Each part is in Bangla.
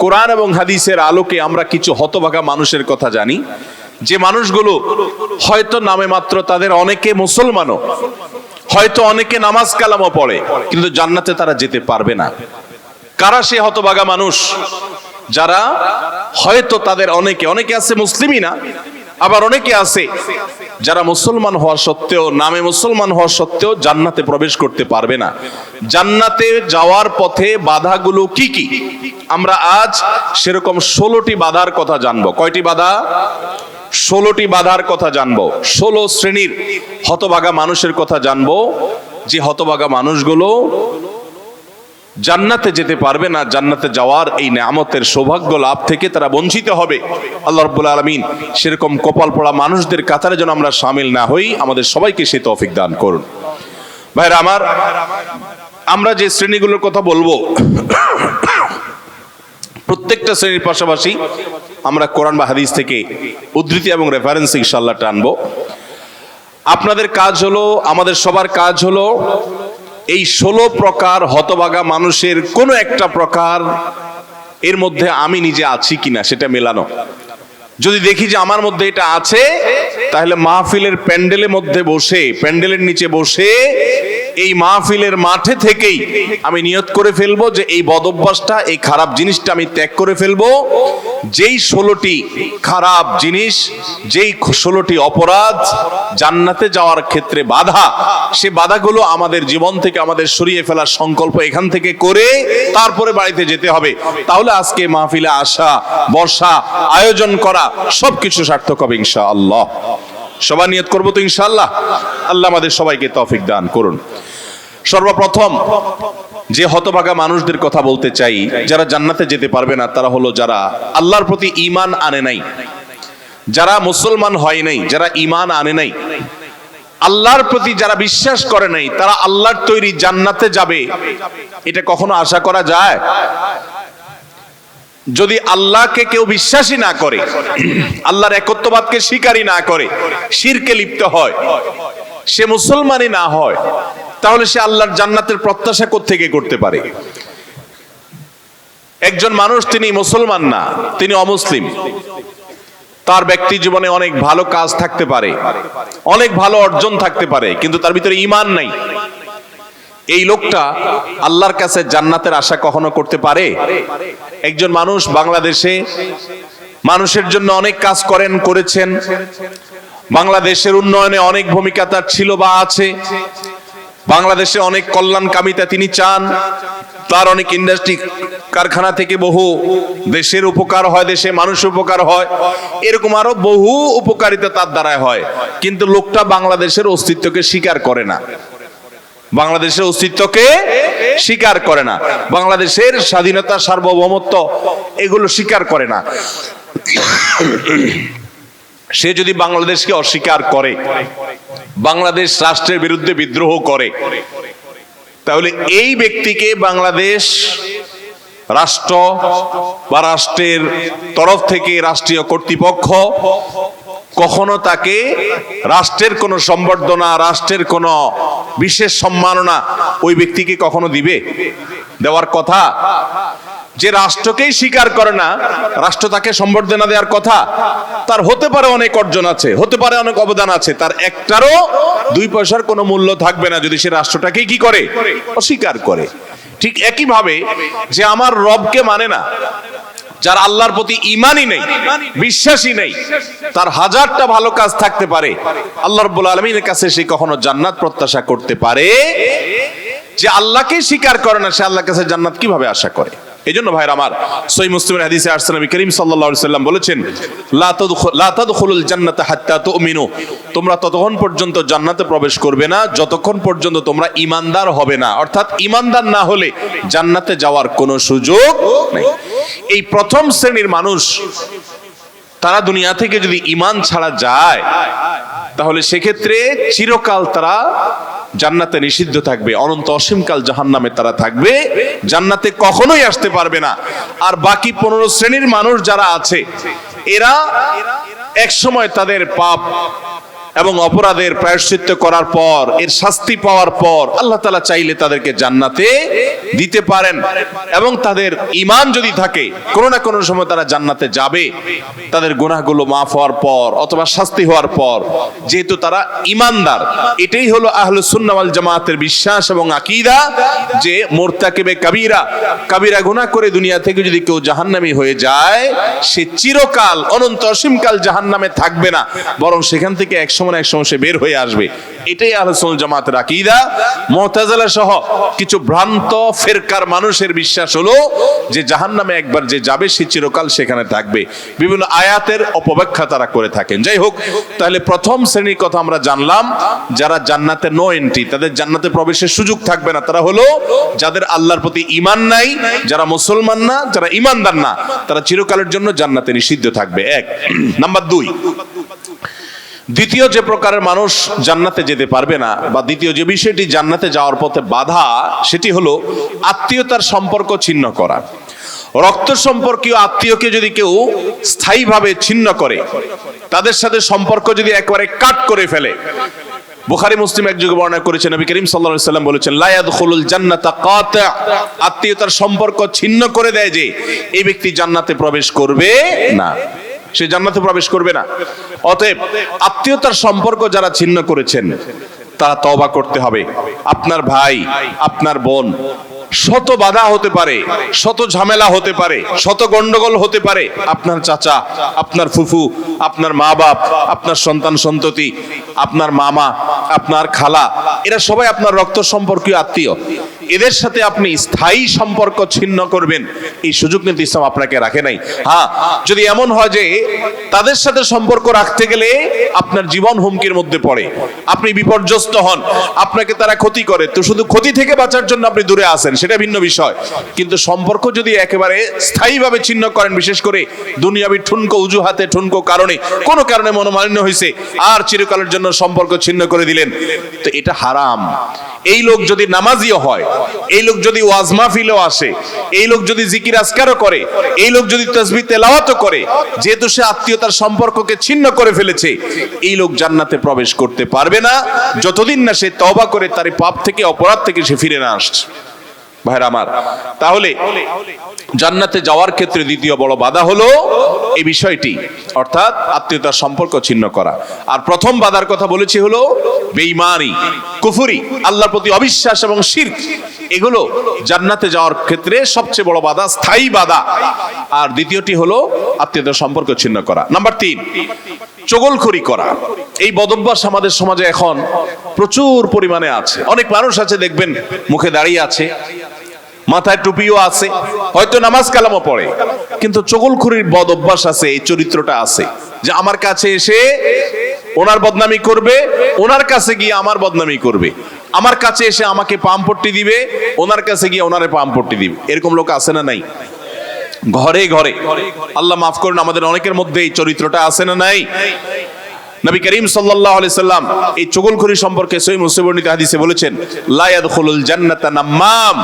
কোরআন এবং হাদিসের আলোকে আমরা কিছু হতভাগা মানুষের কথা জানি, যে মানুষগুলো হয়তো নামে মাত্র তাদের অনেকে মুসলমানও, হয়তো অনেকে নামাজ কালামও পড়ে, কিন্তু জান্নাতে তারা যেতে পারবে না। কারা সে হতভাগা মানুষ? যারা হয়তো তাদের অনেকে আছে মুসলিমই না, আবার অনেকে আছে যারা মুসলমান হওয়া সত্ত্বেও, নামে মুসলমান হওয়া সত্ত্বেও জান্নাতে প্রবেশ করতে পারবে না। জান্নাতে যাওয়ার পথে বাধাগুলো কি কি, আমরা আজ সেরকম 16টি বাধার কথা জানবো। কয়টি বাধা? 16টি বাধার কথা জানবো। 16 শ্রেণীর হতভাগা মানুষের কথা জানবো, যে হতভাগা মানুষগুলো জান্নাতে যেতে পারবে না। জান্নাতে যাওয়ার এই নেয়ামতের সৌভাগ্য লাভ থেকে তারা বঞ্চিত হবে। আল্লাহ রাব্বুল আলামিন সেরকম কপাল পড়া মানুষদের কাতারে যেন আমরা শামিল না হই, আমাদের সবাইকে সে তৌফিক দান করুন। ভাইরা আমার, আমরা যে শ্রেণীগুলোর কথা বলবো, প্রত্যেকটা শ্রেণীর পাশাপাশি আমরা কোরআন বা হাদিস থেকে উদ্ধৃতি এবং রেফারেন্স ইনশাআল্লাহ টানবো। আপনাদের কাজ হলো, আমাদের সবার কাজ হলো, এই 16 প্রকার হতভাগা মানুষের কোনো একটা প্রকার এর মধ্যে আমি নিজে আছি কিনা সেটা মেলানো। যদি দেখি যে আমার মধ্যে এটা আছে, তাহলে মাহফিলের প্যান্ডেলের মধ্যে বসে, প্যান্ডেলের নিচে বসে এই মাহফিলের মাঠে থেকেই আমি নিয়ত করে ফেলবো যে এই বদঅভ্যাসটা, এই খারাপ জিনিসটা আমি ত্যাগ করে ফেলবো। যেই 16টি খারাপ জিনিস, যেই 16টি অপরাধ জান্নাতে যাওয়ার ক্ষেত্রে বাধা, সে বাধাগুলো আমাদের জীবন থেকে আমাদের সরিয়ে ফেলার সংকল্প এখান থেকে করে তারপরে বাড়িতে যেতে হবে। তাহলে আজকে মাহফিলে আসা, বসা, আয়োজন করা সবকিছু সার্থক হবে ইনশাআল্লাহ। সবাই নিয়ত করবো তো ইনশাআল্লাহ। আল্লাহ আমাদের সবাইকে তৌফিক দান করুন। সর্বপ্রথম যে হতভাগা মানুষদের কথা বলতে চাই, যারা জান্নাতে যেতে পারবে না, তারা হলো যারা আল্লাহর প্রতি ঈমান আনে নাই, যারা মুসলমান হয় নাই, যারা ঈমান আনে নাই, আল্লাহর প্রতি যারা বিশ্বাস করে নাই, তারা আল্লাহর তৈরি জান্নাতে যাবে, এটা কখনো আশা করা যায়? যদি আল্লাহকে কেউ বিশ্বাসী না করে, আল্লাহর একত্ববাদকে স্বীকারই না করে, শিরকে লিপ্ত হয়, সে মুসলমানই না হয়, তাহলে সে আল্লাহর জান্নাতের প্রত্যাশা কোত্থেকে করতে পারে? একজন মানুষ তিনি মুসলমান না, তিনি অমুসলিম, তার ব্যক্তি জীবনে অনেক ভালো কাজ থাকতে পারে, অনেক ভালো অর্জন থাকতে পারে, কিন্তু তার ভিতরে ঈমান নাই। এই লোকটা আল্লাহর কাছে জান্নাতের আশা কখনো করতে পারে? একজন মানুষ বাংলাদেশে মানুষের জন্য অনেক কাজ করেছেন, বাংলাদেশের উন্নয়নে অনেক ভূমিকা তার ছিল বা আছে, বাংলাদেশে অনেক কল্যাণকামিতা তিনি চান, তার অনেক ইন্ডাস্ট্রি কারখানা থেকে বহু দেশের উপকার হয়, দেশে মানুষের উপকার হয়, এরকম আরো বহু উপকারিতা তার দ্বারা হয়, কিন্তু লোকটা বাংলাদেশের অস্তিত্বকে স্বীকার করে না, বাংলাদেশের অস্তিত্বকে স্বীকার করে না, বাংলাদেশের স্বাধীনতা, সার্বভৌমত্ব এগুলো স্বীকার করে না। সে যদি বাংলাদেশকে অস্বীকার করে, বাংলাদেশ রাষ্ট্রের বিরুদ্ধে বিদ্রোহ করে, তাহলে এই ব্যক্তিকে বাংলাদেশ রাষ্ট্র বা রাষ্ট্রের তরফ থেকে রাষ্ট্রীয় কর্তৃপক্ষ কখনো তাকে রাষ্ট্রের কোনো সম্বর্ধনা, রাষ্ট্রের কোনো বিশেষ সম্মাননা ওই ব্যক্তিকে কখনো দিবে? দেওয়ার কথা? যে রাষ্ট্রকেই স্বীকার করে না, রাষ্ট্র তাকে সম্বর্ধনা দেওয়ার কথা? তার হতে পারে অনেক অর্জন আছে, হতে পারে অনেক অবদান আছে, তার একটারও 2 পয়সার কোনো মূল্য থাকবে না যদি সে রাষ্ট্রটাকেই কি করে? অস্বীকার করে। ঠিক একই ভাবে যে আমার রবকে মানে না, যার আল্লাহর প্রতি ঈমানই নেই, বিশ্বাসই নেই, তার হাজারটা ভালো কাজ থাকতে পারে, আল্লাহ রাব্বুল আলামিনের কাছে সে কখনো জান্নাত প্রত্যাশা করতে পারে? যে আল্লাহকে স্বীকার করে না, সে আল্লাহর কাছে জান্নাত কিভাবে আশা করে? এজন্য ভাইরা আমার, সহিহ মুসলিমের হাদিসে আসছে, নবী করিম সাল্লাল্লাহু আলাইহি সাল্লাম বলেছেন, লা তাদখুলুল জান্নাতা হাত্তা তুমিনু, তোমরা ততক্ষণ পর্যন্ত জান্নাতে প্রবেশ করবে না যতক্ষণ পর্যন্ত তোমরা ঈমানদার হবে না। অর্থাৎ ঈমানদার না হলে জান্নাতে যাওয়ার কোনো সুযোগ নেই। এই প্রথম শ্রেণীর মানুষ, তারা দুনিয়া থেকে যদি ঈমান ছাড়া যায়, তাহলে সেক্ষেত্রে চিরকাল তারা জান্নাতে নিষিদ্ধ থাকবে, অনন্ত অসীমকাল জাহান্নামে তারা থাকবে, জান্নাতে কখনোই আসতে পারবে না। আর বাকি 15 শ্রেণীর মানুষ যারা আছে, এরা এক সময় তাদের পাপ এবং অপরাধের প্রায়শ্চিত্ত করার পর এর শাস্তি পাওয়ার পর আল্লাহ তাআলা চাইলে তাদেরকে জান্নাতে দিতে পারেন। এবং তাদের ঈমান যদি থাকে কোনো না কোনো সময় তারা জান্নাতে যাবে, তাদের গুনাহগুলো মাফ হওয়ার পর অথবা শাস্তি হওয়ার পর, যেহেতু তারা ঈমানদার। এটাই হলো আহলুস সুন্নাহ ওয়াল জামাতের বিশ্বাস এবং আকীদা, যে মুরতাকিবে কাবীরা, কাবীরা গুনাহ করে দুনিয়া থেকে যদি কেউ জাহান্নামী হয়ে যায়, সে চিরকাল অনন্ত অসীমকাল জাহান্নামে থাকবে না, বরং সেখান থেকে এক সময় সে বের হয়ে আসবে। এটাই আহলুস সুন্নাহ ওয়াল জামাতের আকীদা। মুতাজিলা সহ কিছু ভ্রান্ত ফিরকার মানুষের বিশ্বাস হলো যে জাহান্নামে একবার যে যাবে সে চিরকাল সেখানে থাকবে। বিভিন্ন আয়াতের অপব্যাখ্যা তারা করে থাকেন। যাই হোক, তাহলে প্রথম শ্রেণীর কথা আমরা জানলাম, যারা জান্নাতে নো এন্ট্রি, তাদের জান্নাতে প্রবেশের সুযোগ থাকবে না, তারা হলো যাদের আল্লাহর প্রতি ঈমান নাই, যারা মুসলমান না, যারা ঈমানদার না, তারা চিরকালের জন্য জান্নাতে নিষিদ্ধ থাকবে। এক। নাম্বার 2, দ্বিতীয় যে প্রকারের মানুষ জান্নাতে যেতে পারবে না, বা দ্বিতীয় যে বিষয়টি জান্নাতে যাওয়ার পথে বাধা, সেটি হলো আত্মীয়তার সম্পর্ক ছিন্ন করা। রক্ত সম্পর্কীয় আত্মীয়কে যদি কেউ স্থায়ীভাবে ছিন্ন করে, তাদের সাথে সম্পর্ক যদি একবারে কাট করে ফেলে। বুখারী মুসলিম এক যুগে বর্ণনা করেছেন, নবী করিম সাল্লাল্লাহু আলাইহি সাল্লাম বলেছেন, লা ইয়াদখুলুল জান্নাতা কাতি', আত্মীয়তার সম্পর্ক ছিন্ন করে দেয় যে, এই ব্যক্তি জান্নাতে প্রবেশ করবে না, সে জান্নাতে প্রবেশ করবে না। অতএব আত্মীয়তার সম্পর্ক যারা ছিন্ন করেছেন তারা তওবা করতে হবে। আপনার ভাই, আপনার বোন, শত বাধা হতে পারে, শত ঝামেলা হতে পারে, শত গন্ডগোল হতে পারে, আপনার চাচা, আপনার ফুফু, আপনার মা বাপ, আপনার সন্তান সন্ততি, আপনার মামা, আপনার খালা, এরা সবাই আপনার রক্ত সম্পর্কীয় আত্মীয়। এদের সাথে আপনি স্থায়ী সম্পর্ক ছিন্ন করবেন, এই সুযোগ কিন্তু ইসলাম আপনাকে রাখে নাই। হ্যাঁ, যদি এমন হয় যে তাদের সাথে সম্পর্ক রাখতে গেলে আপনার জীবন হুমকির মধ্যে পড়ে, আপনি বিপর্যস্ত হন, আপনাকে তারা ক্ষতি করে, তো শুধু ক্ষতি থেকে বাঁচার জন্য আপনি দূরে আসেন, সেটা ভিন্ন বিষয়। কিন্তু সম্পর্ক যদি একেবারে স্থায়ীভাবে ছিন্ন করেন, বিশেষ করে দুনিয়াবি ঠুনকো অজুহাতে, ঠুনকো কারণে, কোনো কারণে মনোমালিন্য হয়েছে, আর চিরকালের জন্য সম্পর্ক ছিন্ন করে দিলেন, তো এটা হারাম। এই লোক যদি নামাজিও হয়, এই লোক যদি ওয়াজ মাহফিলেও আসে, এই লোক যদি জিকির আজকারও করে, এই লোক যদি তাসবিহ তেলাওয়াতও করে, যেহেতু সে আত্মীয়তার সম্পর্ককে ছিন্ন করে ফেলেছে, এই লোক জান্নাতে প্রবেশ করতে পারবে না যতদিন না সে তওবা করে তার পাপ থেকে, অপরাধ থেকে সে ফিরে না আসছে। ভাইরা আমার, তাহলে জান্নাতে যাওয়ার ক্ষেত্রে দ্বিতীয় বড় বাধা হলো এই বিষয়টি, অর্থাৎ আত্মীয়তার সম্পর্ক ছিন্ন করা। আর প্রথম বাধার কথা বলেছি হলো বেঈমানি, কুফরি, আল্লাহর প্রতি অবিশ্বাস এবং শিরক। এগুলো জান্নাতে যাওয়ার ক্ষেত্রে সবচেয়ে বড় বাধা, স্থায়ী বাধা। আর দ্বিতীয়টি হলো আত্মীয়তার সম্পর্ক ছিন্ন করা। নাম্বার 3, চগলখড়ি করা। এই বদভ্যাস আমাদের সমাজে এখন প্রচুর পরিমাণে আছে। অনেক মানুষ আছে দেখবেন মুখে দাঁড়িয়ে আছে, মাথায় টুপিও আছে, হয়তো নামাজ কালামও পড়ে, কিন্তু চগলখড়ির বদ অভ্যাস আছে, এই চরিত্রটা আছে যে আমার কাছে এসে ওনার বদনামি করবে, ওনার কাছে গিয়ে আমার বদনামি করবে, আমার কাছে এসে আমাকে পামপট্টি দিবে, ওনার কাছে গিয়ে ওনারে পামপট্টি দিবে। এরকম লোক আছে না নাই? ঘরে ঘরে। আল্লাহ মাফ করুন, আমাদের অনেকের মধ্যে এই চরিত্রটা আছে না নাই? নবী করিম সাল্লাল্লাহু আলাইহি সাল্লাম এই চগলখড়ি সম্পর্কে সহিহ মুসলিম বর্ণিত হাদিসে বলেছেন, লা ইয়াদখুলুল জান্নাতা নাম্মাম,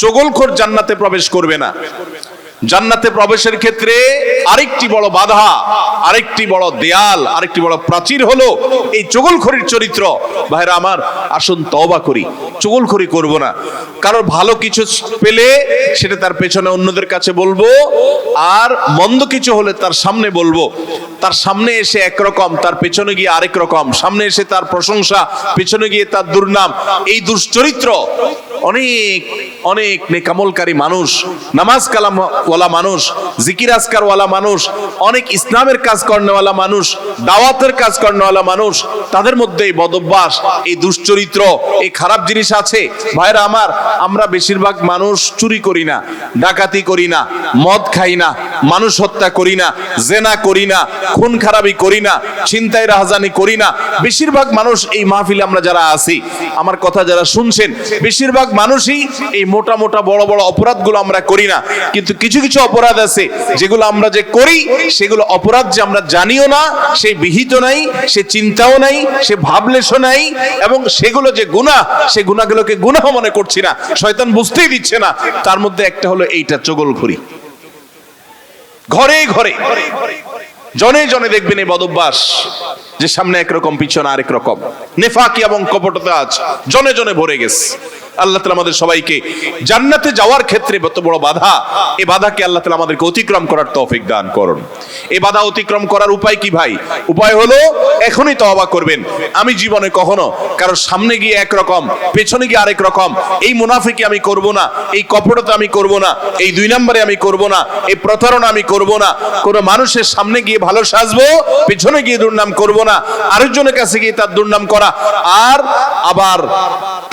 চগলখড় জান্নাতে প্রবেশ করবে না। জান্নাতে প্রবেশের ক্ষেত্রে আরেকটি বড় বাধা, আরেকটি বড় দেয়াল, আরেকটি বড় প্রাচীর হলো এই চগলখড়ির চরিত্র। ভাইরা আমার, আসুন তওবা করি, চগলখড়ি করব না। কারোর ভালো কিছু পেলে সেটা তার পেছনে অন্যদের কাছে বলবো, আর মন্দ কিছু হলে তার সামনে বলবো। তার সামনে এসে একরকম, তার পেছনে গিয়ে আরেক রকম, সামনে এসে তার প্রশংসা, পেছনে গিয়ে তার দুর্নাম। এই দুশ্চরিত্র অনেক অনেক নেকামলকারী মানুষ, নামাজ কালাম ওয়ালা মানুষ, জিকির আজকার ওয়ালা মানুষ, অনেক ইসলামের কাজ করেওয়ালা মানুষ, দাওয়াতের কাজ করেওয়ালা মানুষ, তাদের মধ্যে এই বদভ্যাস, এই দুশ্চরিত্র, এই খারাপ জিনিস আছে। ভাইরা আমার, আমরা বেশিরভাগ মানুষ চুরি করি না, ডাকাতি করি না, মদ খাই না, মানুষ হত্যা করি না, জেনা করি না, খুন খারাপি করি না, ছিনতাই রাহাজানি করি না। বেশিরভাগ মানুষ এই মাহফিলে আমরা যারা আছি, আমার কথা যারা শুনছেন, বেশিরভাগ মানুষই এই মোটা মোটা বড় বড় অপরাধগুলো আমরা করি না। কিন্তু কিছু কিছু অপরাধ আছে যেগুলো আমরা যে করি, সেগুলো অপরাধ যে আমরা জানিও না, সে বিহিত নাই, সে চিন্তাও নাই, সে ভাবলেশও নাই, এবং সেগুলো যে গুনাহ, সে গুনাহগুলোকে গুনাহ মনে করছি না, শয়তান বুঝতেই দিচ্ছে না। তার মধ্যে একটা হলো এইটা, চগলখড়ি। ঘরে ঘরে, জনে জনে দেখবেন এই বদভ্যাস। যে সামনে একরকম পিছনে আরেক রকম, নেফাকি এবং কপটতা আজ জনে জনে ভরে গেছে। আল্লাহ তাআলা আমাদের সবাইকে জান্নাতে যাওয়ার ক্ষেত্রে যত বড় বাধা, এই বাধাকে আল্লাহ তাআলা আমাদেরকে অতিক্রম করার তৌফিক দান করুন। এই বাধা অতিক্রম করার উপায় কি ভাই? উপায় হলো এখনই তওবা করবেন। আমি জীবনে কখনো কারোর সামনে গিয়ে একরকম, পেছনে গিয়ে আরেক রকম, এই মুনাফিকি আমি করব না, এই কপটতা আমি করব না, এই 2 নম্বরে আমি করব না, এই প্রতারণা আমি করব না। কোনো মানুষের সামনে গিয়ে ভালো সাজবো, পেছনে গিয়ে দুর্নাম করব না, আরেকজনের কাছে গিয়ে তার দুর্নাম করা, আর আবার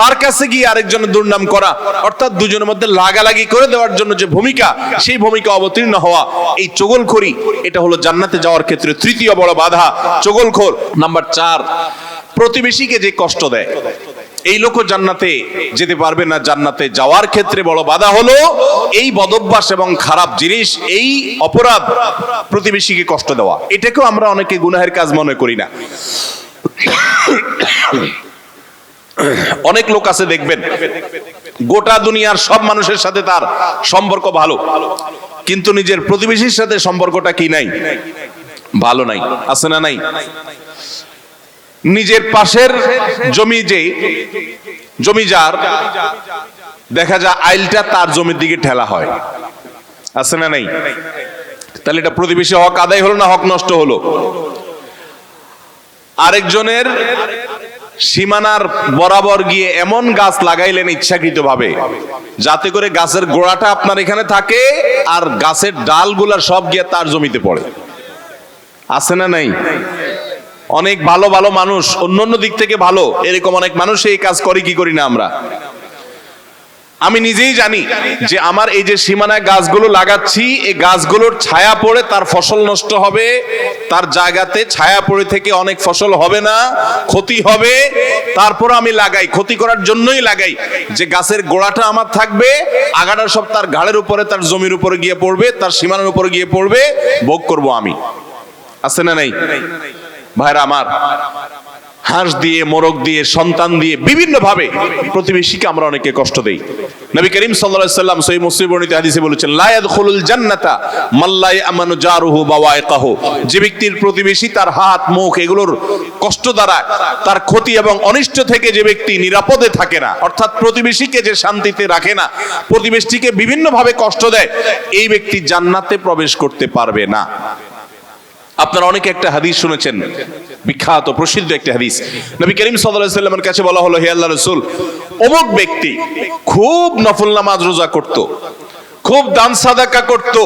তার কাছে গিয়ে আরেকজনের দুর্নাম করা, অর্থাৎ দুজনের মধ্যে লাগালাগি করে দেওয়ার জন্য যে ভূমিকা, সেই ভূমিকা অবতীর্ণ হওয়া, এই চগলখড়ি, এটা হলো জান্নাতে যাওয়ার ক্ষেত্রে তৃতীয় বড় বাধা, চগলখোর। নাম্বার 4, প্রতিবেশীকে যে কষ্ট দেয়, এই লোকও জান্নাতে যেতে পারবে না। জান্নাতে যাওয়ার ক্ষেত্রে বড় বাধা হলো এই বদভ্যাস এবং খারাপ জিনিস, এই অপরাধ, প্রতিবেশীকে কষ্ট দেওয়া। এটাকেও আমরা অনেকে গুনাহের কাজ মনে করি না। অনেক লোক আছে দেখবেন, গোটা দুনিয়ার সব মানুষের সাথে তার সম্পর্ক ভালো, কিন্তু নিজের প্রতিবেশীর সাথে সম্পর্কটা কি নাই? ভালো নাই। আছে না নাই? নিজের পাশের জমি, যে জমি যার, দেখা যায় আইলটা তার জমির দিকে ঠেলা হয়। আছে না নাই? তাহলে এটা প্রতিবেশী হক আদায় হলো না হক নষ্ট হলো? আরেকজনের সীমানার বরাবর গিয়ে এমন গাছ লাগাইলেন ইচ্ছাকৃতভাবে, যাতে করে গাছের গোড়াটা আপনার এখানে থাকে আর গাছের ডালগুলা সব গিয়ে তার জমিতে পড়ে। আছে না নাই? অনেক ভালো ভালো মানুষ, অন্যান্য দিক থেকে ভালো, এরকম অনেক মানুষ এই কাজ করে, কি করি না আমরা? আমি নিজেই জানি যে আমার এই যে সীমানায় গাছগুলো লাগাচ্ছি, এই গাছগুলোর ছায়া পড়ে তার ফসল নষ্ট হবে, তার জায়গাতে ছায়া পড়ে থেকে অনেক ফসল হবে না, ক্ষতি হবে। তারপর আমি লাগাই, ক্ষতি করার জন্যই লাগাই, যে গাছের গোড়াটা আমার থাকবে, আগাটা সব তার ঘাড়ের উপরে, তার জমির উপরে গিয়ে পড়বে, তার সীমানার উপরে গিয়ে পড়বে, ভোগ করব আমি। আছে না নাই? ভাইরা আমার, হাঁস দিয়ে, মোরগ দিয়ে, সন্তান দিয়ে, বিভিন্ন ভাবে প্রতিবেশীকে আমরা অনেকে কষ্ট দেই। নবী করিম সাল্লাল্লাহু আলাইহি সাল্লাম সহিহ মুসলিম বর্ণিত হাদিসে বলেছেন, লা ইয়াদখুলুল জান্নাতা মাল্লা ইয়ামানু জারুহু বাওয়াইকাহু। যে ব্যক্তির প্রতিবেশী তার হাত, মুখ এগুলোর কষ্ট দ্বারা, তার ক্ষতি এবং অনিষ্ট থেকে যে ব্যক্তি নিরাপদে থাকে না, অর্থাৎ প্রতিবেশীকে যে শান্তিতে রাখে না, প্রতিবেশীকে বিভিন্ন ভাবে কষ্ট দেয়, এই ব্যক্তি জান্নাতে প্রবেশ করতে পারবে না। আপনারা অনেকে একটা হাদিস শুনেছেন, বিখ্যাত প্রসিদ্ধ একটা হাদিস। নবী করিম সাল্লাল্লাহু আলাইহি সাল্লামের কাছে বলা হলো, হে আল্লাহর রাসূল, অমুক ব্যক্তি খুব নফল নামাজ রোজা করত, খুব দান সাদাকা করত,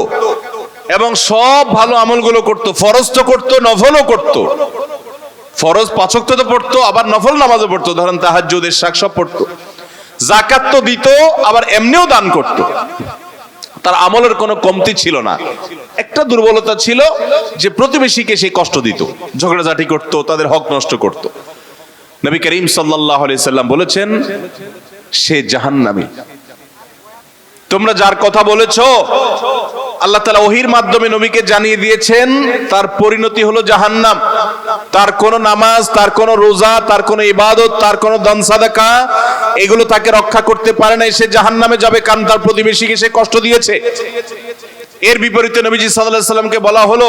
এবং সব ভালো আমলগুলো করত, ফরজ তো করত, নফলও করত। ফরজ 5 ওয়াক্ত তো পড়তো, আবার নফল নামাজও পড়তো, ধরেন তাহাজ্জুদ, ইশরাক সব পড়তো, যাকাত তো দিত, আবার এমনিও দান করত। তার আমলের কোনো কমতি ছিল না। একটা দুর্বলতা ছিল যে প্রতিবেশীকে সে কষ্ট দিত, ঝগড়াঝাটি করত, তাদের হক নষ্ট করত। নবী করিম সাল্লাল্লাহু আলাইহি সাল্লাম বলেছেন, সে জাহান্নামী। তোমরা যার কথা বলেছো, আল্লাহ তাআলা ওহীর মাধ্যমে নবীকে জানিয়ে দিয়েছেন, তার পরিণতি হলো জাহান্নাম। তার কোন নামাজ, তার কোন রোজা, তার কোন ইবাদত, তার কোন দান সাদাকা, এগুলো তাকে রক্ষা করতে পারে না, সে জাহান্নামে যাবে, কারণ তার প্রতিবেশীকে সে কষ্ট দিয়েছে। এর বিপরীতে নবীজি সাল্লাল্লাহু আলাইহি সাল্লামকে বলা হলো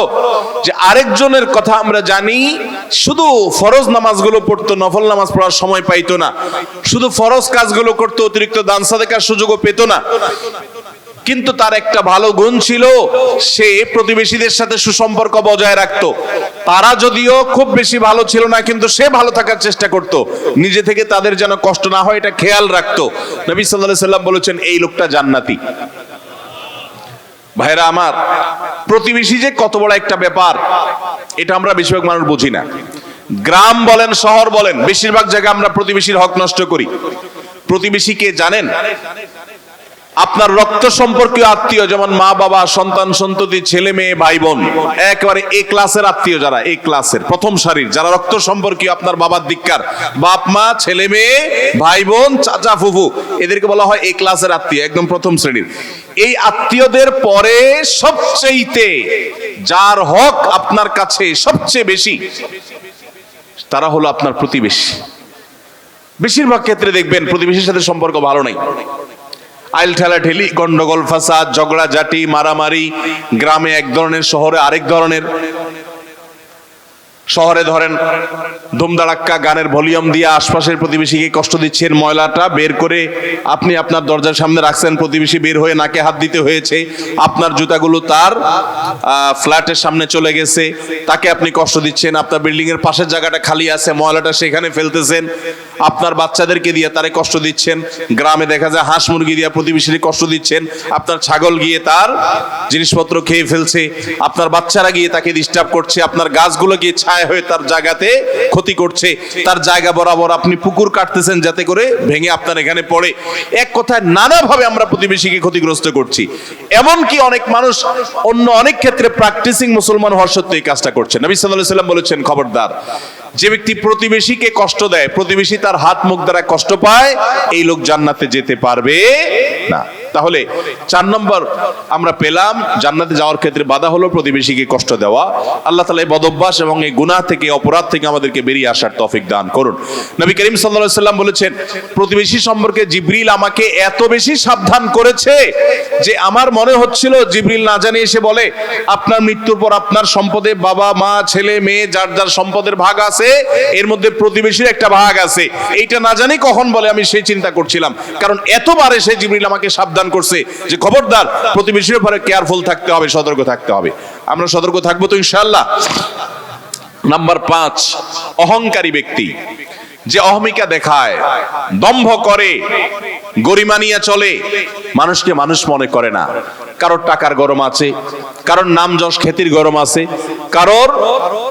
যে আরেকজনের কথা আমরা জানি, শুধু ফরজ নামাজগুলো পড়তো, নফল নামাজ পড়ার সময় পাইতো না, শুধু ফরজ কাজগুলো করতো, অতিরিক্ত দান সাদাকার সুযোগও পেত না, কিন্তু তার একটা ভালো গুণ ছিল, সে প্রতিবেশীদের সাথে সুসম্পর্ক বজায় রাখতো। তারা যদিও খুব বেশি ভালো ছিল না, কিন্তু সে ভালো থাকার চেষ্টা করত, নিজে থেকে তাদের যেন কষ্ট না হয় এটা খেয়াল রাখতো। নবী সাল্লাল্লাহু আলাইহি সাল্লাম বলেছেন, এই লোকটা জান্নাতি। ভাইরা আমার, প্রতিবেশী যে কত বড় একটা ব্যাপার, এটা আমরা বেশিরভাগ মানুষ বুঝি না। গ্রাম বলেন, শহর বলেন, বেশিরভাগ জায়গায় আমরা প্রতিবেশীর হক নষ্ট করি। প্রতিবেশীকে জানেন? আপনার রক্ত সম্পর্কীয় আত্মীয়, যেমন মা বাবা, সন্তান সন্ততি, ছেলে মেয়ে, ভাই বোন, একেবারে এ ক্লাসের আত্মীয়, যারা এ ক্লাসের প্রথম সারির, যারা রক্ত সম্পর্কীয়, আপনার বাবার দিককার, বাপ মা, ছেলে মেয়ে, ভাই বোন, চাচা ফুফু, এদেরকে বলা হয় এ ক্লাসের আত্মীয়, একদম প্রথম শ্রেণীর। এই আত্মীয়দের পরে সবচেয়ে যার হক আপনার কাছে সবচেয়ে বেশি, তারা হলো আপনার প্রতিবেশী। বেশিরভাগ ক্ষেত্রে দেখবেন প্রতিবেশীর সাথে সম্পর্ক ভালো নাই। আইল ঠেলা ঠেলি, গন্ডগোল, ফাসাদ, ঝগড়াঝাটি, মারামারি, গ্রামে এক ধরনের, শহরে আরেক ধরনের। শহরে ধরেন ধুমধাড়াক্কা গানের ভলিউম দিয়ে আশপাশের প্রতিবেশীকে কষ্ট দিচ্ছেন, ময়লাটা বের করে আপনি আপনার দরজার সামনে রাখছেন, প্রতিবেশী বের হয়ে নাকে হাত দিতে হয়েছে, আপনার জুতাগুলো তার ফ্ল্যাটের সামনে চলে গেছে, তাকে আপনি কষ্ট দিচ্ছেন, আপনার বিল্ডিং এর পাশের জায়গাটা খালি আছে, ময়লাটা সেখানে ফেলতেছেন, আপনার বাচ্চাদেরকে দিয়ে তারে কষ্ট দিচ্ছেন, গ্রামে দেখা যায় হাঁস মুরগি দিয়ে প্রতিবেশীকে কষ্ট দিচ্ছেন, আপনার ছাগল গিয়ে তার জিনিসপত্র খেয়ে ফেলছে, আপনার বাচ্চারা গিয়ে তাকে ডিস্টার্ব করছে, আপনার গাছগুলো গিয়ে ছায়া হয়ে তার জায়গাতে ক্ষতি করছে, তার জায়গা বরাবর আপনি পুকুর কাটতেছেন যাতে করে ভেঙে আপনার এখানে পড়ে। এক কথায় নানাভাবে আমরা প্রতিবেশীকে ক্ষতিগ্রস্ত করছি। এমনকি অনেক মানুষ অন্য অনেক ক্ষেত্রে প্র্যাকটিসিং মুসলমান হওয়ার সত্ত্বেও এই কাজটা করছে। নবী সাল্লাল্লাহু আলাইহি ওয়াসাল্লাম বলেছেন, খবরদার, যে ব্যক্তি প্রতিবেশীকে কষ্ট দেয়, প্রতিবেশী তার হাত মুখ দ্বারা কষ্ট পায়, এই লোক জান্নাতে যেতে পারবে না। তাহলে 4 নম্বর আমরা পেলাম, জান্নাতে যাওয়ার ক্ষেত্রে বাধা হলো প্রতিবেশীকে কষ্ট দেওয়া। আল্লাহ তাআলা এই বদঅভ্যাস এবং এই গুনাহ থেকে, অপরাধ থেকে আমাদেরকে বেরিয়ে আসার তৌফিক দান করুন। নবী করিম সাল্লাল্লাহু আলাইহি ওয়াসাল্লাম বলেছেন, প্রতিবেশী সম্পর্কে জিবরিল আমাকে এত বেশি সাবধান করেছে যে আমার মনে হচ্ছিল জিবরিল না জানি এসে বলে, আপনার মৃত্যুর পর আপনার সম্পদে বাবা মা ছেলে মেয়ে যার যার সম্পদের ভাগ আছে, এর মধ্যে প্রতিবেশীর একটা ভাগ আছে, এইটা না জানি কখন বলে আমি সেই চিন্তা করছিলাম। কারণ এতবারে সে জিবরিল আমাকে সাবধান করছে যে খবরদার, প্রতিবেশীর ব্যাপারে কেয়ারফুল থাকতে হবে, সতর্ক থাকতে হবে। আমরা সতর্ক থাকবো তো ইনশাআল্লাহ। নাম্বার 5, অহংকারী ব্যক্তি, যে অহমিকা দেখায়, দম্ভ করে, গরিমা নিয়ে চলে, মানুষকে মানুষ মনে করে না। কারোর টাকার গরম আছে, কারোর নাম যশ খ্যাতির গরম আছে, কারোর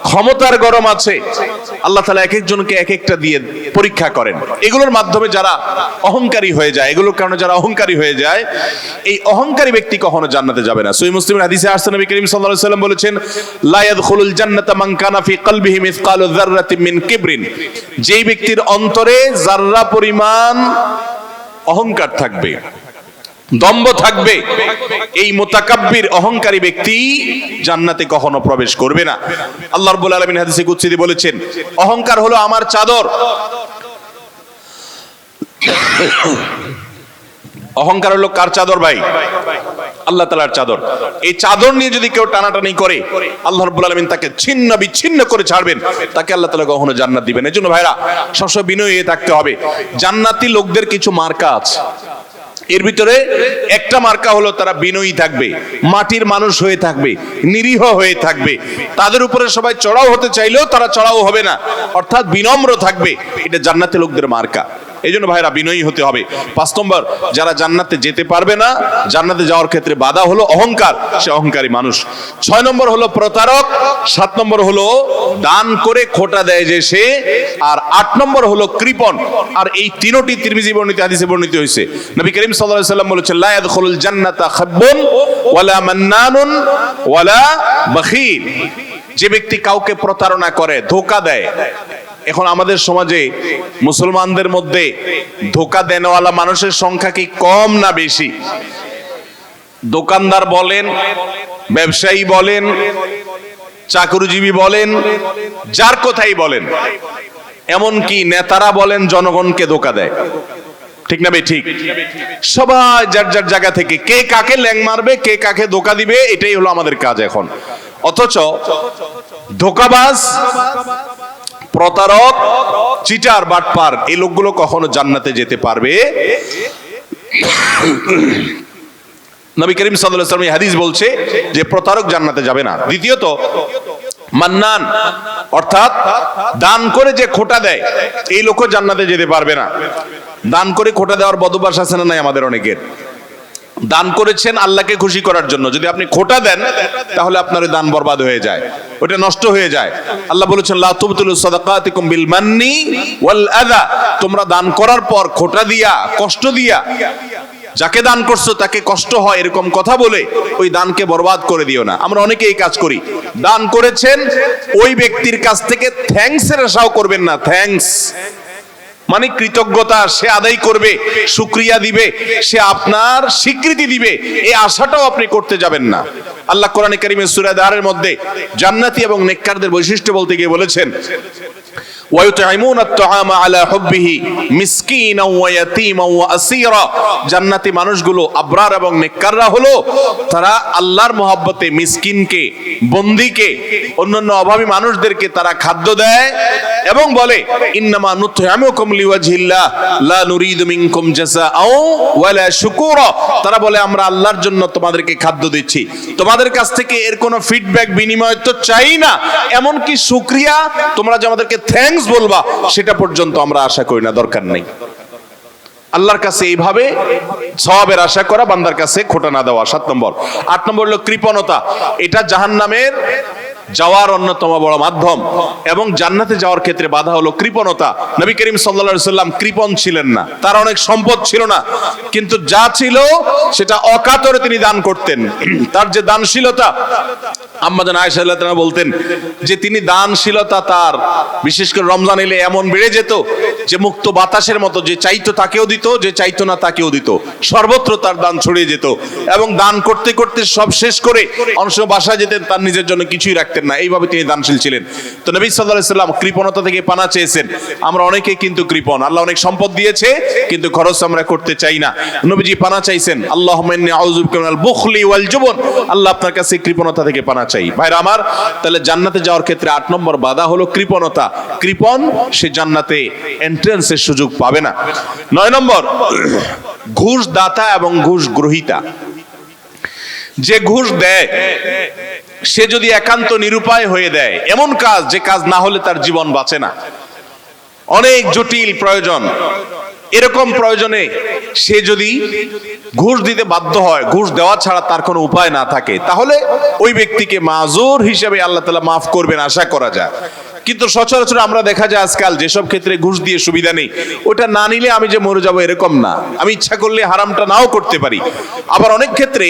ক্ষমতার গরম আছে। আল্লাহ তাআলা এক একজনকে এক একটা দিয়ে পরীক্ষা করেন। এগুলোর মাধ্যমে যারা অহংকারী হয়ে যায়, এগুলোর কারণে যারা অহংকারী হয়ে যায়, এই অহংকারী ব্যক্তি কখনো জান্নাতে যাবে না। সহিহ মুসলিমের হাদিসে আসছে, নবী করিম সাল্লাল্লাহু আলাইহি ওয়াসাল্লাম বলেছেন, লা ইয়াদখুলুল জান্নাতা মান কানা ফি কলবিহি মিসকালু যাররাতিন মিন কিবরিন, যেই ব্যক্তির অন্তরে যাররা পরিমাণ অহংকার থাকবে, দম্ভ থাকবে, এই মুতাকাব্বির অহংকারী ব্যক্তি জান্নাতে কখনো প্রবেশ করবে না। আল্লাহ রাব্বুল আলামিন হাদিসে কুদসিতে বলেছেন, অহংকার হলো আমার চাদর। অহংকার হলো কার চাদর ভাই? আল্লাহ তাআলার চাদর। এই চাদর নিয়ে যদি কেউ টানাটানি করে, আল্লাহ রাব্বুল আলামিন তাকে ছিন্ন বিচ্ছিন্ন করে ছাড়বেন, তাকে আল্লাহ তাআলা কখনো জান্নাত দিবেন। এজন্য ভাইরা সবসময় বিনয়ী হয়ে থাকতে হবে। জান্নাতি লোকদের কিছু মার্কা আছে, এর ভিতরে একটা মার্কা হলো তারা বিনয়ী থাকবে, মাটির মানুষ হয়ে থাকবে, নিরীহ হয়ে থাকবে, তাদের উপরে সবাই চড়াও হতে চাইলেও তারা চড়াও হবে না, অর্থাৎ বিনম্র থাকবে। এটা জান্নাতি লোকদের মার্কা। এই জন্য ভাইরা বিনয়ী হতে হবে। 5 নম্বর, যারা জান্নাতে যেতে পারবে না, জান্নাতে যাওয়ার ক্ষেত্রে বাধা হলো অহংকার, সে অহংকারী মানুষ। 6 নম্বর হলো প্রতারক, 7 নম্বর হলো দান করে খোটা দেয় যে সে, আর 8 নম্বর হলো কৃপণ। আর এই তিনটি তিরমিজি বর্ণিত হাদিসে বর্ণিত হয়েছে। নবী করিম সাল্লাল্লাহু আলাইহি ওয়াসাল্লাম বলেছেন, লা ইয়াদখুলুল জান্নাতা খাব্বুন ওয়ালা মান্নানুন ওয়ালা বখিল, যে ব্যক্তি কাউকে প্রতারণা করে, ধোঁকা দেয়। এখন আমাদের সমাজে মুসলমানদের মধ্যে ধোঁকা দেনওয়ালা মানুষের সংখ্যা কি কম না বেশি? দোকানদার বলেন, ব্যবসায়ী বলেন, চাকরিজীবী বলেন, যার কথাই বলেন, এমনকি নেতারা বলেন, জনগণকে ধোঁকা দেয়। ঠিক না ভাই? ঠিক। সবাই যার যার জায়গা থেকে কে কাকে ল্যাং মারবে, কে কাকে ধোঁকা দিবে, এটাই হলো আমাদের কাজ এখন। অথচ ধোঁকাবাজ, প্রতারক, চিটার, বাটপার, এই লোকগুলো কখনো জান্নাতে যেতে পারবে। নবী করিম সাল্লাল্লাহু আলাইহি ওয়াসাল্লাম হাদিস বলছে যে প্রতারক জান্নাতে যাবে না। দ্বিতীয়ত, মান্নান, অর্থাৎ দান করে যে খোটা দেয়, এই লোকও জান্নাতে যেতে পারবে না। দান করে খোটা দেওয়ার বদভ্যাস আছে না নাই আমাদের অনেকের? দান করেছেন আল্লাহকে খুশি করার জন্য, যদি আপনি খোটা দেন তাহলে আপনার দান বরবাদ হয়ে যায়, ওটা নষ্ট হয়ে যায়। আল্লাহ বলেছেন, লা তুবতিলু সাদাকাতিকুম বিল মান্নি ওয়াল আযা, তোমরা দান করার পর খোটা দিয়া, কষ্ট দিয়া, যাকে দান করছো তাকে কষ্ট হয় এরকম কথা বলে ওই দানকে বরবাদ করে দিও না। আমরা অনেকে এই কাজ করি। দান করেছেন, ওই ব্যক্তির কাছ থেকে থ্যাঙ্কস এর আশাও করবেন না। থ্যাঙ্কস মানে কৃতজ্ঞতা সে আদায় করবে, শুকরিয়া দিবে, সে আপনার স্বীকৃতি দিবে, এই আশাটাও আপনি করতে যাবেন না। আল্লাহ কোরআনে কারীমে সূরা দারের মধ্যে জান্নাতি এবং নেককারদের বৈশিষ্ট্য বলতে গিয়ে বলেছেন, ওয়ায়ুতঈমুনা আত-তাআমা আলা হুব্বিহি মিসকিনাও ওয়া ইয়াতীমান ওয়া আসীরা। জান্নাতি মানুষগুলো আবরার এবং নেককাররা হলো তারা আল্লাহর মহব্বতে মিসকিনকে, বন্দীকে, অন্যান্য অভাবী মানুষদেরকে তারা খাদ্য দেয় এবং বলে ইন্নামা নুতঈমুকুম লিওয়াজহিল্লাহ লা নুরিদু মিনকুম জাযাআও ওয়ালা শুকুরা। তারা বলে আমরা আল্লাহর জন্য তোমাদেরকে খাদ্য দিচ্ছি, তোমাদের কাছ থেকে এর কোনো ফিডব্যাক বিনিময় তো চাই না, এমনকি শুকরিয়া তোমরা যে আমাদেরকে থ্যাঙ্কস বলবা সেটা পর্যন্ত আমরা আশা করি না, দরকার নেই। আল্লাহর কাছে এইভাবে সওয়াবের আশা করা, বান্দার কাছে খোটা না দেওয়া। 7 নম্বর। 8 নম্বর হলো কৃপণতা। এটা জাহান্নামের যাওয়ার অন্যতম বড় মাধ্যম এবং জান্নাতে যাওয়ার ক্ষেত্রে বাধা হলো কৃপণতা। নবী করিম সাল্লাল্লাহু আলাইহি সাল্লাম কৃপণ ছিলেন না, তার অনেক সম্পদ ছিল না, কিন্তু যা ছিল সেটা অকাতরে তিনি দান করতেন। তার যে দানশীলতা, আম্মা জান আয়েশা রাদিয়াল্লাহু তাআলা বলতেন যে তিনি দানশীলতা তার বিশেষ করে রমজান এলে এমন বেড়ে যেত যে মুক্ত বাতাসের মতো, যে চাইতো তাকেও দিত, যে চাইতো না তাকেও দিত, সর্বত্র তার দান ছড়িয়ে যেত এবং দান করতে করতে সব শেষ করে অনেক সময় বাসায় যেতেন, তার নিজের জন্য কিছুই রাখতেন না। এইভাবে তিনি দানশীল ছিলেন। তো নবী সাল্লাল্লাহু আলাইহি সাল্লাম কৃপণতা থেকে পানা চেয়েছেন। আমরা অনেকেই কিন্তু কৃপণ, আল্লাহ অনেক সম্পদ দিয়েছে কিন্তু খরচ আমরা করতে চাই না। নবীজি পানা চাইছেন, আল্লাহুম্মা ইন্নী আউযু বিকা মিনাল বুখলি ওয়াল জুবন, আল্লাহ আপনার কাছে কৃপণতা থেকে পানা চাই। ভাইরা আমার, তাহলে জান্নাতে যাওয়ার ক্ষেত্রে 8 নম্বর বাধা হলো কৃপণতা। কৃপণ সে জান্নাতে এন্ট্রান্সের সুযোগ পাবে না। 9 নম্বর, ঘুষ দাতা এবং ঘুষ গ্রহীতা। যে ঘুষ দেয় সে যদি একান্ত নিরুপায় হয়ে দেয় এমন কাজ, যে কাজ না হলে তার জীবন বাঁচে না, অনেক জটিল প্রয়োজন, এরকম প্রয়োজনে সে যদি ঘুষ দিতে বাধ্য হয়, ঘুষ দেওয়া ছাড়া তার কোনো উপায় না থাকে, তাহলে ওই ব্যক্তিকে মাজুর হিসেবে আল্লাহ তাআলা মাফ করবেন আশা করা যায়। কিন্তু সচরাচর আমরা দেখা যায় আজকাল যেসব ক্ষেত্রে ঘুষ দিয়ে সুবিধা নেই, ওটা না নিলে আমি যে মরে যাবো এরকম না, আমি ইচ্ছা করলে হারামটা নাও করতে পারি। আবার অনেক ক্ষেত্রে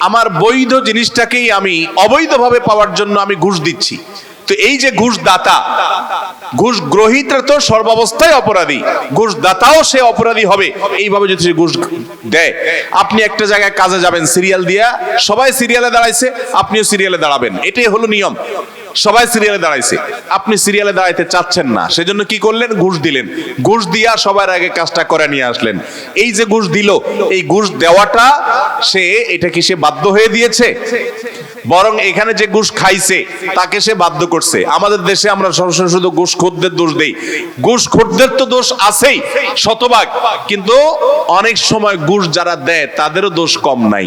আমার বৈধ জিনিসটাকেই আমি অবৈধভাবে পাওয়ার জন্য আমি ঘুষ দিচ্ছি। তো এই যে ঘুষ দাতা, ঘুষ গ্রহীতা তো সর্বাবস্থায় অপরাধী, ঘুষ দাতাও সে অপরাধী হবে এইভাবে যদি সে ঘুষ দেয়। আপনি একটা জায়গায় কাজে যাবেন, সিরিয়াল দিয়া, সবাই সিরিয়ালে দাঁড়াইছে, আপনিও সিরিয়ালে দাঁড়াবেন, এটাই হলো নিয়ম। সবাই সিরিয়ালে দাঁড়াইছে, আপনি সিরিয়ালে দাঁড়াইতে চাচ্ছেন না, সেজন্য কি করলেন? ঘুষ দিলেন। ঘুষ দিয়া সবার আগে কাজটা করে নিয়ে আসলেন। এই যে ঘুষ দিল, এই ঘুষ দেওয়াটা সে, এটা কি সে বাধ্য হয়ে দিয়েছে? বরং এখানে যে ঘুষ খাইছে তাকে সে বাধ্য করছে। আমাদের দেশে আমরা সরাসরি শুধু ঘুষখোরদের দোষ দেই। ঘুষখোরদের তো দোষ আছেই শতভাগ, কিন্তু অনেক সময় ঘুষ যারা দেয় তাদেরও দোষ কম নাই।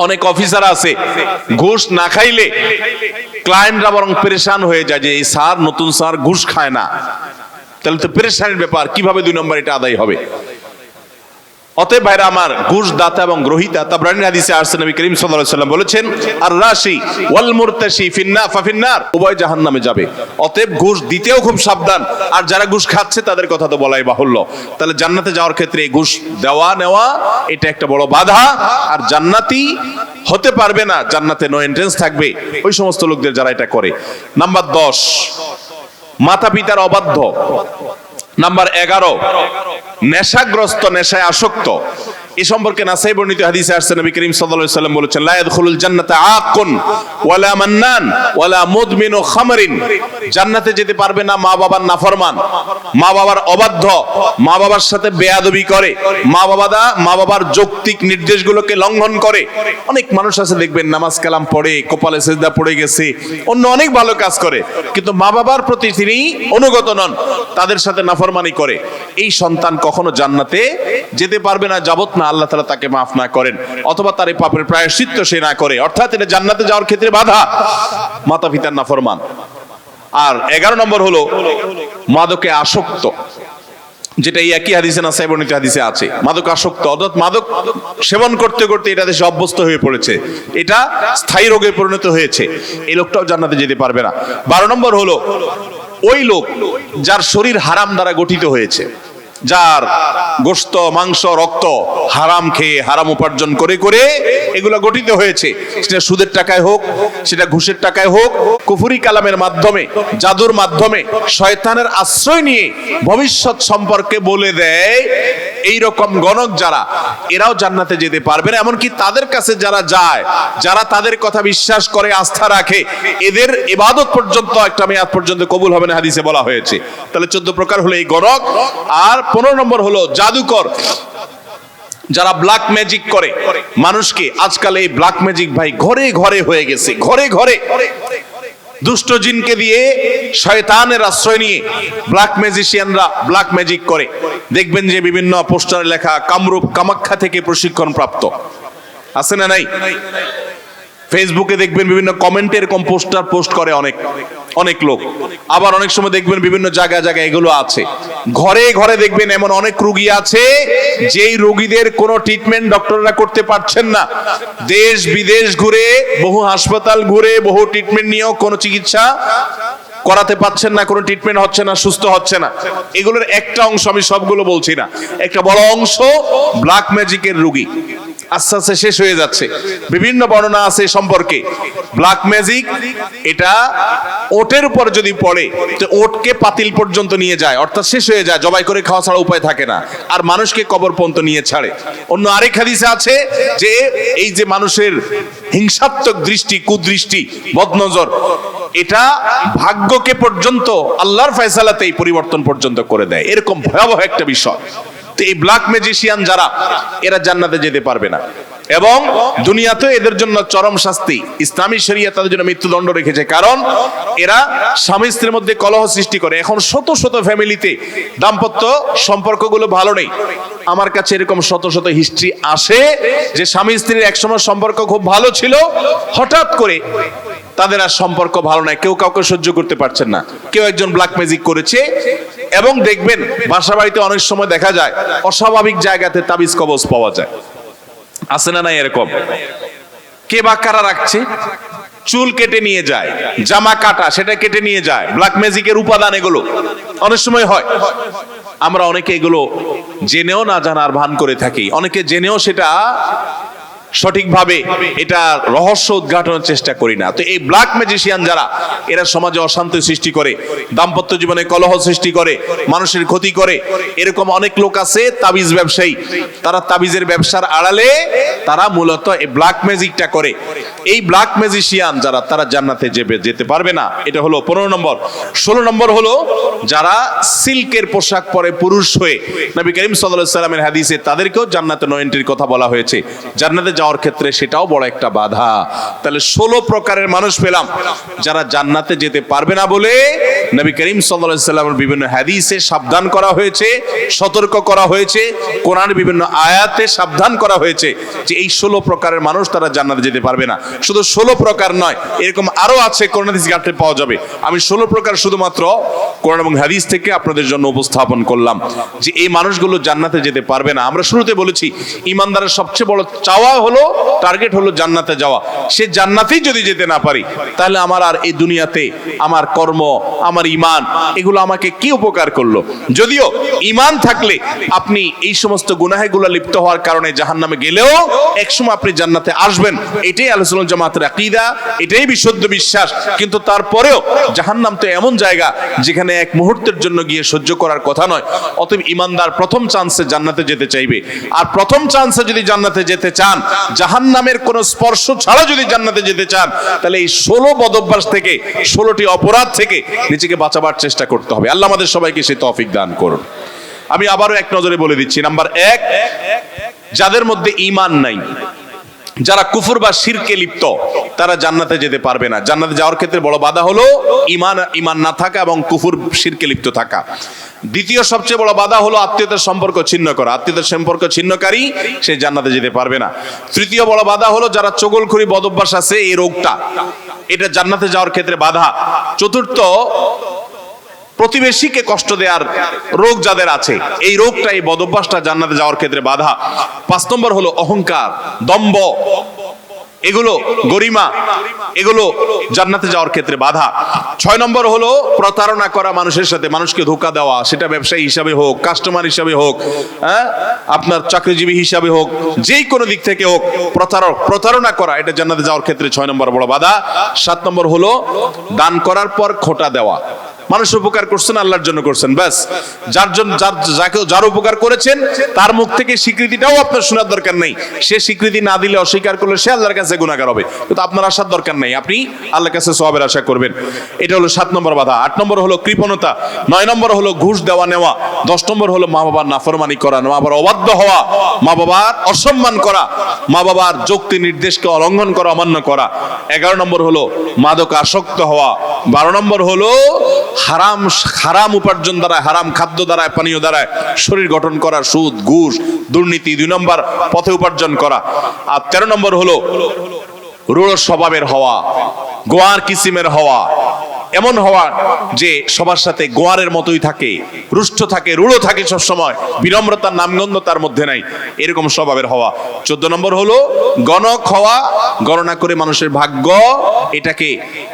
অনেক অফিসার আছে ঘুষ না খাইলে ক্লায়েন্টরা বরং পেরেশান হয়ে যায় যে এই স্যার, নতুন স্যার ঘুষ খায় না, তাহলে তো পেরেশানির ব্যাপার, কিভাবে 2 নম্বর এটা আদায় হবে। অতএব ভাইরা আমার, ঘুষ দাতা এবং গ্রহীতা, তাবরানী হাদিসে আসছে নবী করিম সাল্লাল্লাহু আলাইহি ওয়াসাল্লাম বলেছেন আর রাশি ওয়াল মুরতাশি ফাফিন্নার, উভয় জাহান্নামে যাবে। অতএব ঘুষ দিতেও খুব সাবধান, আর যারা ঘুষ খাচ্ছে তাদের কথা তো বলাই বাহুল্য। তাহলে জান্নাতে যাওয়ার ক্ষেত্রে ঘুষ দেওয়া নেওয়া এটা একটা বড় বাধা, আর জান্নাতি হতে পারবে না, জান্নাতে নো এন্ট্রান্স থাকবে ওই সমস্ত লোকদের যারা এটা করে। নাম্বার 10, মাতা পিতার অবাধ্য। নাম্বার 11, নেশাগ্রস্ত, নেশায় আসক্ত। এই সম্পর্কে নাসাই বর্ণিত হাদিসে আসছে নবী করিম সাল্লাল্লাহু আলাইহি ওয়াসাল্লাম বলেছেন লা ইয়াদখুলুল জান্নাতা আকুন ওয়ালা মান্নান ওয়ালা মুদমিনু খামরিন। জান্নাতে যেতে পারবে না মা বাবার নাফরমান, মা বাবার অবাধ্য, মা বাবার সাথে বেয়াদবি করে, মা বাবার যৌক্তিক নির্দেশগুলোকে লঙ্ঘন করে। অনেক মানুষ আছে দেখবেন নামাজ কালাম পড়ে, কপালে সিজদা পড়ে গেছে, অন্য অনেক ভালো কাজ করে, কিন্তু মা বাবার প্রতি তিনি অনুগত নন, তাদের সাথে নাফরমানি করে। এই সন্তান কখনো জান্নাতে যেতে পারবে না যাবত না আল্লাহ তাআলা তাকে মাফ না করেন, অথবা তার এই পাপের প্রায়শ্চিত্ত সে না করে। অর্থাৎ এটা জান্নাতে যাওয়ার ক্ষেত্রে বাধা, মাতা পিতার নাফরমান। আর 11 নম্বর হলো মাদকে আসক্ত, যেটা এই একই হাদিসে না বর্ণিত হাদিসে আছে। মাদক আসক্ত অর্থাৎ মাদক সেবন করতে করতে এটা দেশে অভ্যস্ত হয়ে পড়েছে, এটা স্থায়ী রোগে পরিণত হয়েছে, এই লোকটাও জান্নাতে যেতে পারবে না। 12 নম্বর হলো ওই লোক যার শরীর হারাম দ্বারা গঠিত হয়েছে, যার গোশত, মাংস, রক্ত হারাম খেয়ে, হারাম উপার্জন করে করে এগুলো গঠিত হয়েছে। সেটা সুদের টাকায় হোক, সেটা ঘুষের টাকায় হোক, কুফরি কালামের মাধ্যমে, জাদুর মাধ্যমে, শয়তানের আশ্রয় নিয়ে ভবিষ্যৎ সম্পর্কে বলে দেয় এই রকম গণক যারা, এরাও জান্নাতে যেতে পারবে না। এমনকি তাদের কাছে যারা যায়, যারা তাদের কথা বিশ্বাস করে, আস্থা রাখে, এদের ইবাদত পর্যন্ত একটা মেয়াদ পর্যন্ত কবুল হবে না, হাদিসে বলা হয়েছে। তাহলে 14 প্রকার হলো এই গণক। আর 15 নম্বর হলো জাদুকর, যারা ব্ল্যাক ম্যাজিক করে মানুষকে। আজকাল এই ব্ল্যাক ম্যাজিক ভাই ঘরে ঘরে হয়ে গেছে, ঘরে ঘরে। দুষ্ট জিনকে দিয়ে, শয়তানের আশ্রয় নিয়ে ব্ল্যাক ম্যাজিশিয়ানরা ব্ল্যাক ম্যাজিক করে। দেখবেন যে বিভিন্ন পোস্টারে লেখা কামরূপ কামাখ্যা থেকে প্রশিক্ষণ প্রাপ্ত, আছে না নাই? ফেসবুকে দেখবেন বিভিন্ন কমেন্টে এরকম পোস্টার পোস্ট করে অনেক লোক। আবার অনেক সময় দেখবেন বিভিন্ন জায়গায় জায়গায় এগুলো আছে। ঘরে ঘরে দেখবেন এমন অনেক রোগী আছে যেই রোগীদের কোনো ট্রিটমেন্ট ডক্টররা করতে পারছেন না। দেশ বিদেশ ঘুরে, বহু হাসপাতাল ঘুরে, বহু ট্রিটমেন্ট নিয়েও কোনো চিকিৎসা করাতে পারছেন না, কোনো ট্রিটমেন্ট হচ্ছে না, সুস্থ হচ্ছে না। এগুলোর একটা অংশ, আমি সবগুলো বলছি না, একটা বড় অংশ ব্ল্যাক ম্যাজিকের রোগী। আস্তে আস্তে শেষ হয়ে যাচ্ছে। বিভিন্ন বর্ণনা আছে সম্পর্কে। ব্ল্যাক ম্যাজিক এটা ওটের উপর যদি পড়ে তো ওটকে পাতিল পর্যন্ত নিয়ে যায়, অর্থাৎ শেষ হয়ে যায়, জবাই করে খাওয়া ছাড়া উপায় থাকে না, আর মানুষকে কবর পর্যন্ত নিয়ে ছাড়ে। অন্য আরেক হাদিসে আছে যে এই যে মানুষের হিংসাত্মক দৃষ্টি, কুদৃষ্টি, বদনজর, এটা ভাগ্যকে পর্যন্ত আল্লাহর ফয়সালাতেই পরিবর্তন পর্যন্ত করে দেয়। এরকম ভয়াবহ একটা বিষয়। তো এই ব্ল্যাক ম্যাজিশিয়ান যারা, এরা জান্নাতে যেতে পারবে না। এবং দুনিয়াতে এদের জন্য চরম শাস্তি, ইসলামী শরিয়ত তাদের জন্য মৃত্যুদণ্ড রেখেছে। কারণ এরা স্বামী স্ত্রীর মধ্যে কলহ সৃষ্টি করে। এখন শত শত ফ্যামিলিতে দাম্পত্য সম্পর্কগুলো ভালো নেই। আমার কাছে এরকম শত শত হিস্ট্রি আসে যে স্বামী স্ত্রীর একসময় সম্পর্ক খুব ভালো ছিল, হঠাৎ করে তাদের আর সম্পর্ক ভালো নাই, কেউ কাউকে সহ্য করতে পারছেন না, কেউ একজন ব্ল্যাক ম্যাজিক করেছে। এবং দেখবেন বাসা বাড়িতে অনেক সময় দেখা যায় অস্বাভাবিক জায়গাতে তাবিজ কবজ পাওয়া যায়, আছে না নাই এরকম? কে বা কারা রাখছে, চুল কেটে নিয়ে যায়, জামা কাটা সেটা কেটে নিয়ে যায়, ব্ল্যাক ম্যাজিকের উপাদান এগুলো অনেক সময় হয়। আমরা অনেকে এগুলো জেনেও না জানার ভান করে থাকি, অনেকে জেনেও সেটা সঠিকভাবে এটা রহস্য উদ্ঘাটনের চেষ্টা করি না। তো এই ব্ল্যাক ম্যাজিশিয়ান যারা, এরা সমাজে অশান্তি সৃষ্টি করে, দাম্পত্য জীবনে কলহ সৃষ্টি করে, মানুষের ক্ষতি করে। এরকম অনেক লোক আছে তাবিজ ব্যবসায়ী, তারা তাবিজের ব্যবসার আড়ালে তারা মূলত এই ব্ল্যাক ম্যাজিকটা করে। এই ব্ল্যাক ম্যাজিশিয়ান যারা, তারা জান্নাতে যেতে পারবে না। এটা হলো 15 নম্বর। 16 নম্বর হলো যারা সিল্কের পোশাক পরে পুরুষ হয়ে, নবী করিম সাল্লাল্লাহু আলাইহি সাল্লামের হাদিসে তাদেরকেও জান্নাতে নো এন্ট্রির কথা বলা হয়েছে। জান্নাতে যাওয়ার ক্ষেত্রে সেটাও বড় একটা বাধা। তাহলে 16 প্রকারের মানুষ পেলাম যারা জান্নাতে যেতে পারবে না বলে নবী করিম সাল্লাল্লাহু আলাইহি সাল্লামের বিভিন্ন হাদিসে সাবধান করা হয়েছে, সতর্ক করা হয়েছে, কোরআনের বিভিন্ন আয়াতে সাবধান করা হয়েছে যে এই 16 প্রকারের মানুষ তারা জান্নাতে যেতে পারবে না। শুধু 16 প্রকার নয়, এরকম আরো আছে, কোরআন হাদিস ঘাটলে পাওয়া যাবে। আমি 16 প্রকার শুধুমাত্র কোরআন এবং হাদিস থেকে আপনাদের জন্য উপস্থাপন করলাম যে এই মানুষগুলো জান্নাতে যেতে পারবে না। আমরা শুরুতে বলেছি ঈমানদারের সবচেয়ে বড় চাওয়া হলো, টার্গেট হলো জান্নাতে যাওয়া। সে জান্নাতেই যদি যেতে না পারি, তাহলে আমার আর এই দুনিয়াতে আমার কর্ম, আমার ঈমান, এগুলো আমাকে কি উপকার করলো? যদিও ঈমান থাকলে আপনি এই সমস্ত গুনাহগুলো লিপ্ত হওয়ার কারণে জাহান্নামে গেলেও একসময় আপনি জান্নাতে আসবেন, এটাই আহলে সুন্নাত জামাতের আকীদা, এটাই বিশুদ্ধ বিশ্বাস। কিন্তু তারপরেও জাহান্নাম তো এমন জায়গা যেখানে এক মুহূর্তের জন্য গিয়ে সহ্য করার কথা নয়। অতএব ঈমানদার প্রথম চান্সে জান্নাতে যেতে চাইবে। আর প্রথম চান্সে যদি জান্নাতে যেতে চান, জাহান্নামের কোন স্পর্শ ছাড়া যদি জান্নাতে যেতে চান, তাহলে এই 16 বদঅভ্যাস থেকে, 16টি অপরাধ থেকে নিজেকে বাঁচাবার চেষ্টা করতে হবে। আল্লাহ আমাদের সবাইকে সেই তৌফিক দান করুন। আমি আবারও এক নজরে বলে দিচ্ছি। নাম্বার 1, যাদের মধ্যে ঈমান নাই, যারা কুফর বা শিরকে লিপ্ত, তারা জান্নাতে যেতে পারবে না। জান্নাতে যাওয়ার ক্ষেত্রে বড় বাধা হলো ঈমান না থাকা এবং কুফর শিরকে লিপ্ত থাকা। দ্বিতীয় সবচেয়ে বড় বাধা হলো আত্মীয়তার সম্পর্ক ছিন্ন করা। আত্মীয়তার সম্পর্ক ছিন্নকারী সে জান্নাতে যেতে পারবে না। তৃতীয় বড় বাধা হলো যারা চগলখড়ি বদঅভ্যাস আছে, এই রোগটা, এটা জান্নাতে যাওয়ার ক্ষেত্রে বাধা। চতুর্থ, প্রতিবেশীকে কষ্ট দেওয়ার রোগ যাদের আছে, এই রোগটা, এই বদঅভ্যাসটা জান্নাতে যাওয়ার ক্ষেত্রে বাধা। 5 নম্বর হলো অহংকার, দম্ভ, এগুলো গরিমা, এগুলো জান্নাতে যাওয়ার ক্ষেত্রে বাধা। 6 নম্বর হলো প্রতারণা করা মানুষের সাথে, মানুষকে ধোঁকা দেওয়া, সেটা ব্যবসায়ী হিসাবে হোক, কাস্টমার হিসাবে হোক, আপনার চাকরিজীবী হিসাবে হোক, যেই কোনো দিক থেকে হোক, প্রতারণা করা, এটা জান্নাতে যাওয়ার ক্ষেত্রে 6 নম্বর বড় বাধা। 7 নম্বর হলো দান করার পর খোঁটা দেওয়া। মানুষের উপকার করছেন, আল্লাহর জন্য করছেন, ব্যাস। যার উপকার করেছেন তার মুখ থেকে স্বীকৃতিটাও আপনার শোনার দরকার নেই। সে স্বীকৃতি না দিলে, অস্বীকার করলে সে আল্লাহর কাছে গুনাহগার হবে, কিন্তু আপনার আসার দরকার নেই, আপনি আল্লাহর কাছে সওয়াবের আশা করবেন। এটা হলো 7 নম্বর বাধা। 8 নম্বর হলো কৃপণতা, 9 নম্বর হলো ঘুষ দেওয়া নেওয়া, 10 নম্বর হলো মা বাবার নাফরমানি করা, মা বাবার অবাধ্য হওয়া, মা বাবার অসম্মান করা, মা বাবার যুক্তি নির্দেশকে অলঙ্ঘন করা, অমান্য করা। 11 নম্বর হলো মাদক আসক্ত হওয়া। 12 নম্বর হলো হারাম উপার্জন দ্বারা, হারাম খাদ্য দ্বারা, পানীয় দ্বারা শরীর গঠন করা, সুদ, ঘুষ, দুর্নীতি, 2 নম্বর পথে উপার্জন করা। আর 13 নম্বর হলো রূঢ় স্বভাবের হওয়া, গোয়ার কিসিমের হওয়া, এমন হওয়া যে সবার সাথে গোয়ারের মতোই থাকে, রুষ্ট থাকে, রূঢ় থাকে, সবসময় বিনম্রতার নামগন্ধ তার মধ্যে নাই, এরকম স্বভাবের হওয়া। 14 নম্বর হলো গণক হওয়া, গণনা করে মানুষের ভাগ্য এটাকে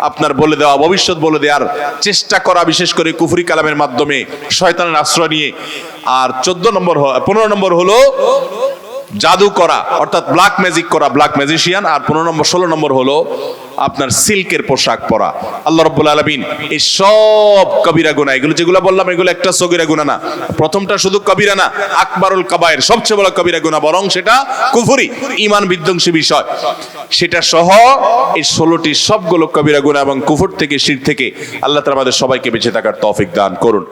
আপনার বলে দেওয়া, ভবিষ্যৎ বলে দেওয়ার চেষ্টা করা, বিশেষ করে কুফরি কালামের মাধ্যমে, শয়তানের আশ্রয় নিয়ে। আর 15 নম্বর হলো জাদু করা, অর্থাৎ ব্ল্যাক ম্যাজিক করা, ব্ল্যাক ম্যাজিশিয়ান। আর 16 নম্বর হলো আপনার সিল্কের পোশাক পরা। আল্লাহ রাব্বুল আলামিন এই সব কবিরা গুনাহ, এগুলো যেগুলো বললাম, এগুলো একটা সগীরা গুনাহ না। প্রথমটা শুধু কবিরা না, আকবারুল কাবায়ের, সবচেয়ে বড় কবিরা গুনাহ, বরং সেটা কুফরি, ঈমান বিধ্বংসী বিষয়। সেটা সহ এই 16টি সবগুলো কবিরা গুনাহ এবং কুফর থেকে, শিরক থেকে। আল্লাহ তাআলা আমাদের সবাইকে বেঁচে থাকার তৌফিক দান করুন।